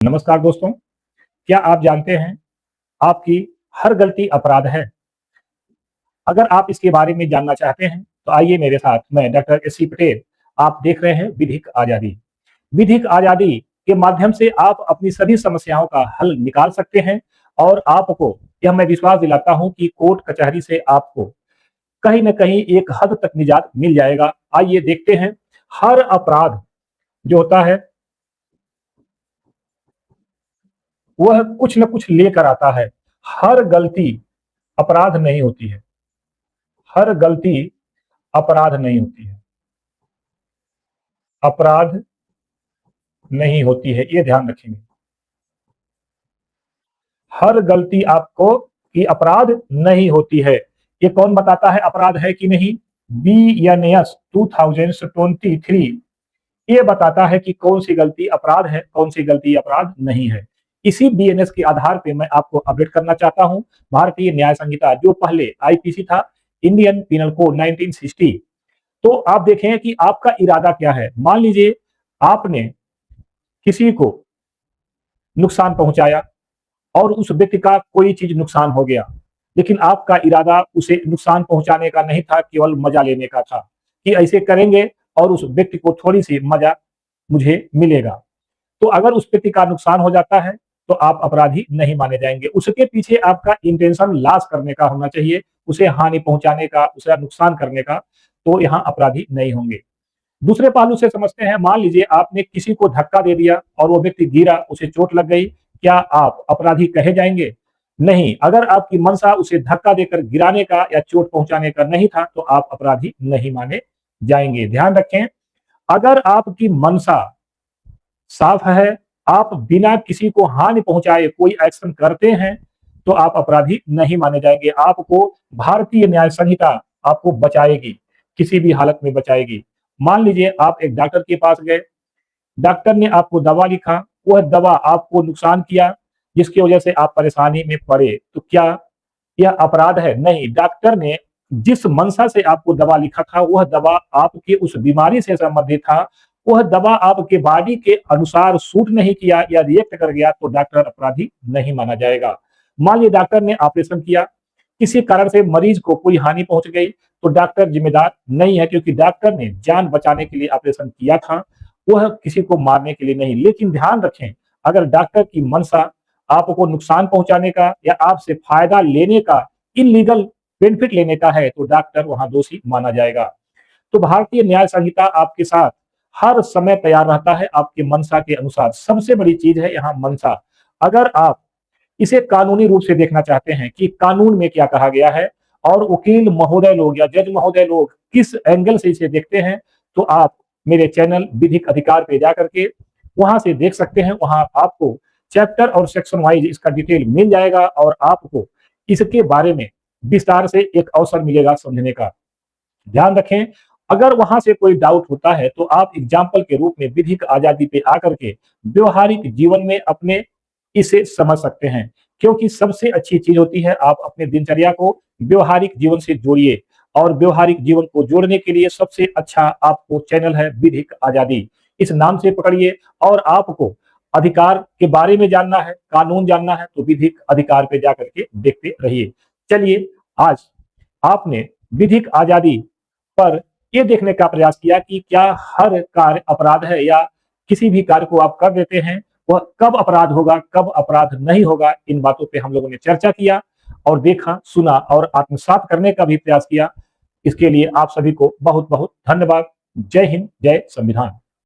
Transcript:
नमस्कार दोस्तों, क्या आप जानते हैं आपकी हर गलती अपराध है? अगर आप इसके बारे में जानना चाहते हैं, तो आइए मेरे साथ। मैं डॉक्टर एस सी पटेल। आप देख रहे हैं विधिक आज़ादी। विधिक आज़ादी के माध्यम से आप अपनी सभी समस्याओं का हल निकाल सकते हैं और आपको यह मैं विश्वास दिलाता हूं कि कोर्ट कचहरी से आपको कहीं न कहीं एक हद तक निजात मिल जाएगा। आइए देखते हैं। हर अपराध जो होता है, वह कुछ न कुछ लेकर आता है। हर गलती अपराध नहीं होती है। हर गलती अपराध नहीं होती है। अपराध नहीं होती है, ये ध्यान रखेंगे। हर गलती आपको की अपराध नहीं होती है। ये कौन बताता है अपराध है कि नहीं? BNS 2023 ये बताता है कि कौन सी गलती अपराध है, कौन सी गलती अपराध नहीं है। इसी BNS के आधार पे मैं आपको अपडेट करना चाहता हूं। भारतीय न्याय संहिता जो पहले IPC था, इंडियन पिनल कोड 1960। तो आप देखें कि आपका इरादा क्या है। मान लीजिए आपने किसी को नुकसान पहुंचाया और उस व्यक्ति का कोई चीज नुकसान हो गया, लेकिन आपका इरादा उसे नुकसान पहुंचाने का नहीं था, केवल मजा लेने का था कि ऐसे करेंगे और उस व्यक्ति को थोड़ी सी मजा मुझे मिलेगा। तो अगर उस व्यक्ति का नुकसान हो जाता है, तो आप अपराधी नहीं माने जाएंगे। उसके पीछे आपका इंटेंशन लॉस करने का होना चाहिए, उसे हानि पहुंचाने का, उसे नुकसान करने का, तो यहाँ अपराधी नहीं होंगे। दूसरे पहलू से समझते हैं। मान लीजिए आपने किसी को धक्का दे दिया और वो व्यक्ति गिरा, उसे चोट लग गई, क्या आप अपराधी कहे जाएंगे? नहीं। अगर आपकी मंशा उसे धक्का देकर गिराने का या चोट पहुंचाने का नहीं था, तो आप अपराधी नहीं माने जाएंगे। ध्यान रखें, अगर आपकी मंशा साफ है, आप बिना किसी को हानि पहुंचाए कोई एक्शन करते हैं, तो आप अपराधी नहीं माने जाएंगे। आपको भारतीय न्याय संहिता आपको बचाएगी, किसी भी हालत में बचाएगी। मान लीजिए आप एक डॉक्टर के पास गए, डॉक्टर ने आपको दवा लिखा, वह दवा आपको नुकसान किया, जिसकी वजह से आप परेशानी में पड़े, तो क्या यह अपराध है? नहीं। डॉक्टर ने जिस मंशा से आपको दवा लिखा था, वह दवा आपके उस बीमारी से संबंधित था, वह दवा आपके बॉडी के अनुसार सूट नहीं किया या रिएक्ट कर गया, तो डॉक्टर अपराधी नहीं माना जाएगा। मान लीजिए डॉक्टर ने ऑपरेशन किया, किसी कारण से मरीज को कोई हानि पहुंच गई, तो डॉक्टर जिम्मेदार नहीं है, क्योंकि डॉक्टर ने जान बचाने के लिए ऑपरेशन किया था, वह किसी को मारने के लिए नहीं। लेकिन ध्यान रखें, अगर डॉक्टर की मंशा आपको नुकसान पहुंचाने का या आपसे फायदा लेने का, इलीगल बेनिफिट लेने का है, तो डॉक्टर वहां दोषी माना जाएगा। तो भारतीय न्याय संहिता आपके साथ हर समय तैयार रहता है, आपके मंशा के अनुसार। सबसे बड़ी चीज है यहाँ मंशा। अगर आप इसे कानूनी रूप से देखना चाहते हैं कि कानून में क्या कहा गया है और वकील महोदय लोग या जज महोदय लोग किस एंगल से इसे देखते हैं, तो आप मेरे चैनल विधिक अधिकार पे जाकर के वहां से देख सकते हैं। वहां आपको चैप्टर और सेक्शन वाइज इसका डिटेल मिल जाएगा और आपको इसके बारे में विस्तार से एक अवसर मिलेगा समझने का। ध्यान रखें, अगर वहां से कोई डाउट होता है, तो आप एग्जाम्पल के रूप में विधिक आजादी पे आकर के व्यवहारिक जीवन में अपने इसे समझ सकते हैं। क्योंकि सबसे अच्छी चीज होती है आप अपने दिनचर्या को व्यवहारिक जीवन से जोड़िए, और व्यवहारिक जीवन को जोड़ने के लिए सबसे अच्छा आपको चैनल है विधिक आजादी। इस नाम से पकड़िए, और आपको अधिकार के बारे में जानना है, कानून जानना है, तो विधिक अधिकार पे जाकर के देखते रहिए। चलिए, आज आपने विधिक आजादी पर ये देखने का प्रयास किया कि क्या हर कार्य अपराध है, या किसी भी कार्य को आप कर देते हैं, वह कब अपराध होगा, कब अपराध नहीं होगा। इन बातों पे हम लोगों ने चर्चा किया और देखा, सुना और आत्मसात करने का भी प्रयास किया। इसके लिए आप सभी को बहुत बहुत धन्यवाद। जय हिंद, जय संविधान।